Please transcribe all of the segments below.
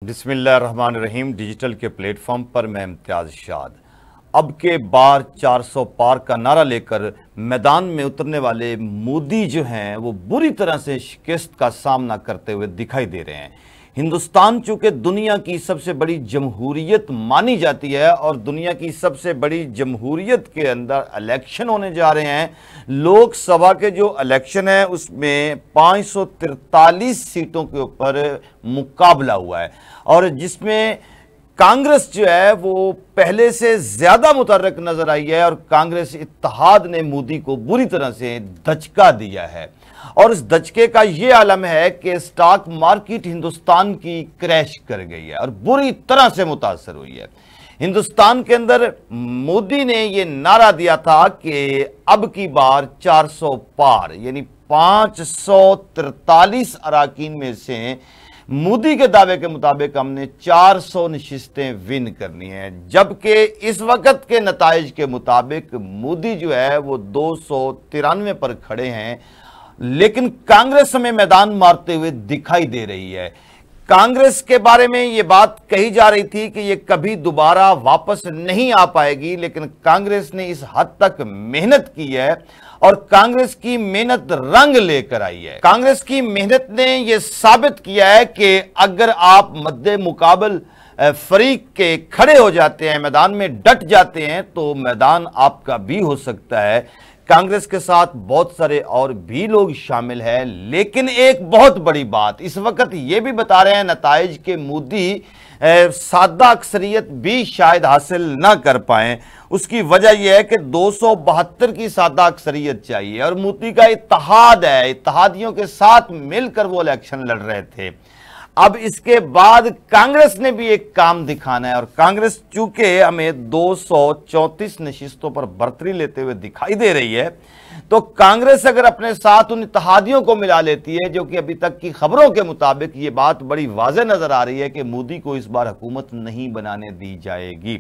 बिस्मिल्लाहिर्रहमानिर्रहीम। डिजिटल के प्लेटफॉर्म पर मैं इम्तियाज शाद। अब के बार 400 पार का नारा लेकर मैदान में उतरने वाले मोदी जो हैं वो बुरी तरह से शिकस्त का सामना करते हुए दिखाई दे रहे हैं। हिंदुस्तान चूंकि दुनिया की सबसे बड़ी जमहूरियत मानी जाती है और दुनिया की सबसे बड़ी जमहूरियत के अंदर इलेक्शन होने जा रहे हैं। लोकसभा के जो इलेक्शन है उसमें 543 सीटों के ऊपर मुकाबला हुआ है और जिसमें कांग्रेस जो है वो पहले से ज्यादा मुतहर्रिक नजर आई है और कांग्रेस इत्तेहाद ने मोदी को बुरी तरह से धचका दिया है और इस धचके का यह आलम है कि स्टॉक मार्केट हिंदुस्तान की क्रैश कर गई है और बुरी तरह से मुतासर हुई है। हिंदुस्तान के अंदर मोदी ने यह नारा दिया था कि अब की बार 400 पार यानी 543 अराकीन में से मोदी के दावे के मुताबिक हमने 400 नशिस्तें विन करनी है, जबकि इस वक्त के नताइज के मुताबिक मोदी जो है वो 293 पर खड़े हैं। लेकिन कांग्रेस हमें मैदान मारते हुए दिखाई दे रही है। कांग्रेस के बारे में यह बात कही जा रही थी कि यह कभी दोबारा वापस नहीं आ पाएगी, लेकिन कांग्रेस ने इस हद तक मेहनत की है और कांग्रेस की मेहनत रंग लेकर आई है। कांग्रेस की मेहनत ने यह साबित किया है कि अगर आप मद्दे मुकाबल फरीक के खड़े हो जाते हैं, मैदान में डट जाते हैं, तो मैदान आपका भी हो सकता है। कांग्रेस के साथ बहुत सारे और भी लोग शामिल हैं, लेकिन एक बहुत बड़ी बात इस वक्त ये भी बता रहे हैं नताइज के मोदी सादा अक्सरियत भी शायद हासिल ना कर पाए। उसकी वजह यह है कि 272 की सादा अक्सरियत चाहिए और मोदी का इत्तेहाद है, इत्तेहादियों के साथ मिलकर वो इलेक्शन लड़ रहे थे। अब इसके बाद कांग्रेस ने भी एक काम दिखाना है और कांग्रेस चूंकि हमें 234 नशिस्तों पर बढ़तरी लेते हुए दिखाई दे रही है, तो कांग्रेस अगर अपने साथ उन इत्तेहादियों को मिला लेती है, जो कि अभी तक की खबरों के मुताबिक ये बात बड़ी वाज़ेह नजर आ रही है कि मोदी को इस बार हुकूमत नहीं बनाने दी जाएगी,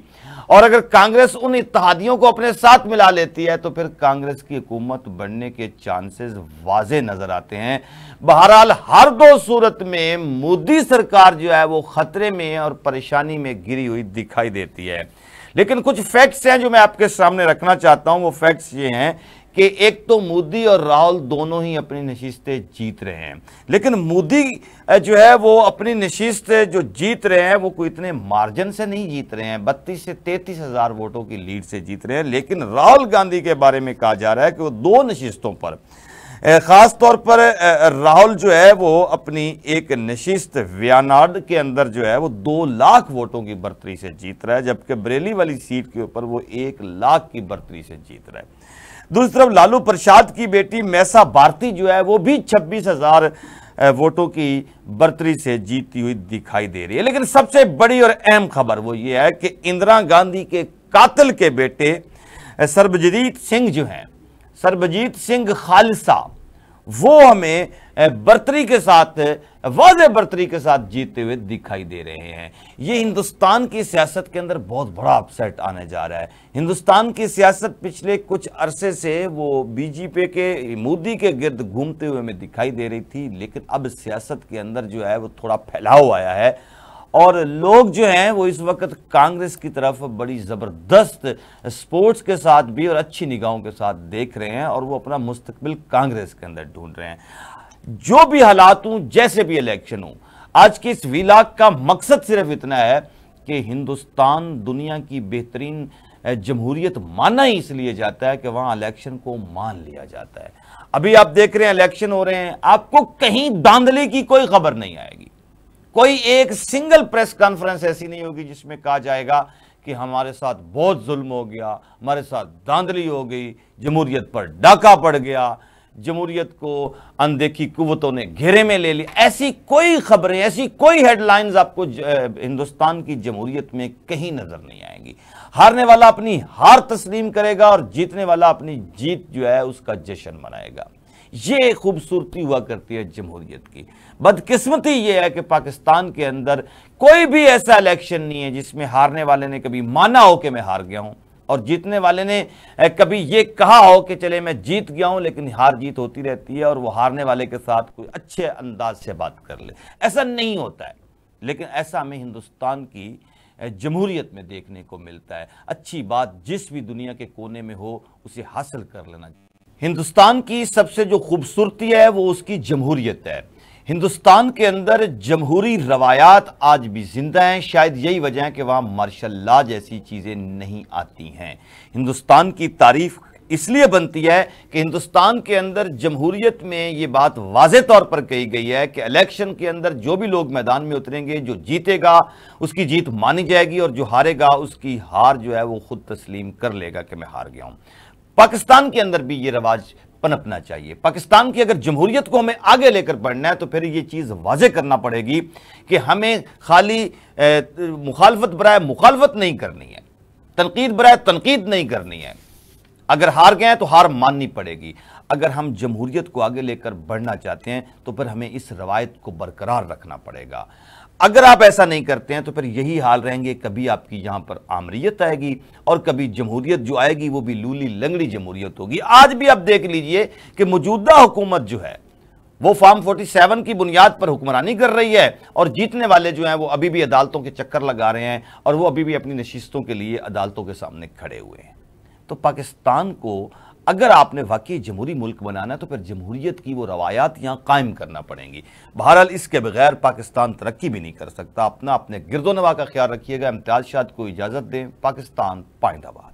और अगर कांग्रेस उन इत्तेहादियों को अपने साथ मिला लेती है तो फिर कांग्रेस की हुकूमत बनने के चांसेस वाज़ेह नजर आते हैं। बहरहाल हर दो सूरत में मोदी सरकार जो है वो खतरे में और परेशानी में गिरी हुई दिखाई देती है। लेकिन कुछ फैक्ट्स हैं जो मैं आपके सामने रखना चाहता हूं। वो फैक्ट्स ये हैं कि एक तो मोदी और राहुल दोनों ही अपनी नशिस्तें जीत रहे हैं, लेकिन मोदी जो है वो अपनी नशिस्त जो जीत रहे हैं वो कोई इतने मार्जिन से नहीं जीत रहे हैं, 32 से 33 हजार वोटों की लीड से जीत रहे हैं। लेकिन राहुल गांधी के बारे में कहा जा रहा है कि वो दो नशिस्तों पर, खास तौर पर राहुल जो है वो अपनी एक नशिस्त वायनाड के अंदर जो है वो 2 लाख वोटों की बढ़तरी से जीत रहा है, जबकि बरेली वाली सीट के ऊपर वो 1 लाख की बढ़तरी से जीत रहा है। दूसरी तरफ लालू प्रसाद की बेटी मैसा भारती जो है वो भी 26,000 वोटों की बढ़तरी से जीती हुई दिखाई दे रही है। लेकिन सबसे बड़ी और अहम खबर वो ये है कि इंदिरा गांधी के कातिल के बेटे सरबजीत सिंह जो हैं, सरबजीत सिंह खालसा, वो हमें बढ़तरी के साथ, वाज़ेह बढ़तरी के साथ जीतते हुए दिखाई दे रहे हैं। ये हिंदुस्तान की सियासत के अंदर बहुत बड़ा अपसेट आने जा रहा है। हिंदुस्तान की सियासत पिछले कुछ अरसे से वो बीजेपी के मोदी के गिर्द घूमते हुए हमें दिखाई दे रही थी, लेकिन अब सियासत के अंदर जो है वो थोड़ा फैलाव आया है और लोग जो हैं वो इस वक्त कांग्रेस की तरफ बड़ी ज़बरदस्त स्पोर्ट्स के साथ भी और अच्छी निगाहों के साथ देख रहे हैं और वो अपना मुस्तकबिल कांग्रेस के अंदर ढूंढ रहे हैं। जो भी हालात हों, जैसे भी इलेक्शन हो, आज के इस व्लॉग का मकसद सिर्फ इतना है कि हिंदुस्तान दुनिया की बेहतरीन जमहूरियत माना ही इसलिए जाता है कि वहाँ इलेक्शन को मान लिया जाता है। अभी आप देख रहे हैं इलेक्शन हो रहे हैं, आपको कहीं धांधली की कोई खबर नहीं आएगी। कोई एक सिंगल प्रेस कॉन्फ्रेंस ऐसी नहीं होगी जिसमें कहा जाएगा कि हमारे साथ बहुत जुल्म हो गया, हमारे साथ धांधली हो गई, जमहूरियत पर डाका पड़ गया, जमहूरियत को अनदेखी कुव्वतों ने घेरे में ले लिया। ऐसी कोई खबरें, ऐसी कोई हेडलाइंस आपको हिंदुस्तान की जमहूरियत में कहीं नजर नहीं आएंगी। हारने वाला अपनी हार तस्लीम करेगा और जीतने वाला अपनी जीत जो है उसका जश्न मनाएगा। ये खूबसूरती हुआ करती है जमहूरियत की। बदकिस्मती ये है कि पाकिस्तान के अंदर कोई भी ऐसा इलेक्शन नहीं है जिसमें हारने वाले ने कभी माना हो कि मैं हार गया हूं और जीतने वाले ने कभी ये कहा हो कि चले मैं जीत गया हूं, लेकिन हार जीत होती रहती है और वो हारने वाले के साथ कोई अच्छे अंदाज से बात कर ले। ऐसा नहीं होता है, लेकिन ऐसा हमें हिंदुस्तान की जमहूरियत में देखने को मिलता है। अच्छी बात जिस भी दुनिया के कोने में हो उसे हासिल कर लेना चाहिए। हिंदुस्तान की सबसे जो खूबसूरती है वो उसकी जमहूरियत है। हिंदुस्तान के अंदर जमहूरी रवायात आज भी जिंदा हैं। शायद यही वजह है कि वहां मार्शल लॉ जैसी चीजें नहीं आती हैं। हिंदुस्तान की तारीफ इसलिए बनती है कि हिंदुस्तान के अंदर जमहूरियत में यह बात वाज़े तौर पर कही गई है कि इलेक्शन के अंदर जो भी लोग मैदान में उतरेंगे, जो जीतेगा उसकी जीत मानी जाएगी और जो हारेगा उसकी हार जो है वो खुद तस्लीम कर लेगा कि मैं हार गया हूं। पाकिस्तान के अंदर भी ये रवाज पनपना चाहिए। पाकिस्तान की अगर जमहूरियत को हमें आगे लेकर बढ़ना है तो फिर ये चीज वाजे करना पड़ेगी कि हमें खाली मुखालफत बराए मुखालफत नहीं करनी है, तनकीद बराए तनकीद नहीं करनी है। अगर हार गए तो हार माननी पड़ेगी। अगर हम जमहूरियत को आगे लेकर बढ़ना चाहते हैं तो फिर हमें इस रवायत को बरकरार रखना पड़ेगा। अगर आप ऐसा नहीं करते हैं तो फिर यही हाल रहेंगे, कभी आपकी यहां पर आमरीयत आएगी और कभी जमहूरियत जो आएगी वो भी लूली लंगड़ी जमहूरियत होगी। आज भी आप देख लीजिए कि मौजूदा हुकूमत जो है वो फॉर्म 47 की बुनियाद पर हुक्मरानी कर रही है और जीतने वाले जो हैं वो अभी भी अदालतों के चक्कर लगा रहे हैं और वो अभी भी अपनी नशिस्तों के लिए अदालतों के सामने खड़े हुए हैं। तो पाकिस्तान को अगर आपने वाकई जमहूरी मुल्क बनाना है तो फिर जमहूरियत की वो रवायात यहां कायम करना पड़ेंगी। बहरहाल इसके बगैर पाकिस्तान तरक्की भी नहीं कर सकता। अपने गिरदो नवा का ख्याल रखिएगा। इम्तियाज शाद को इजाजत दें। पाकिस्तान पाइंदाबाद।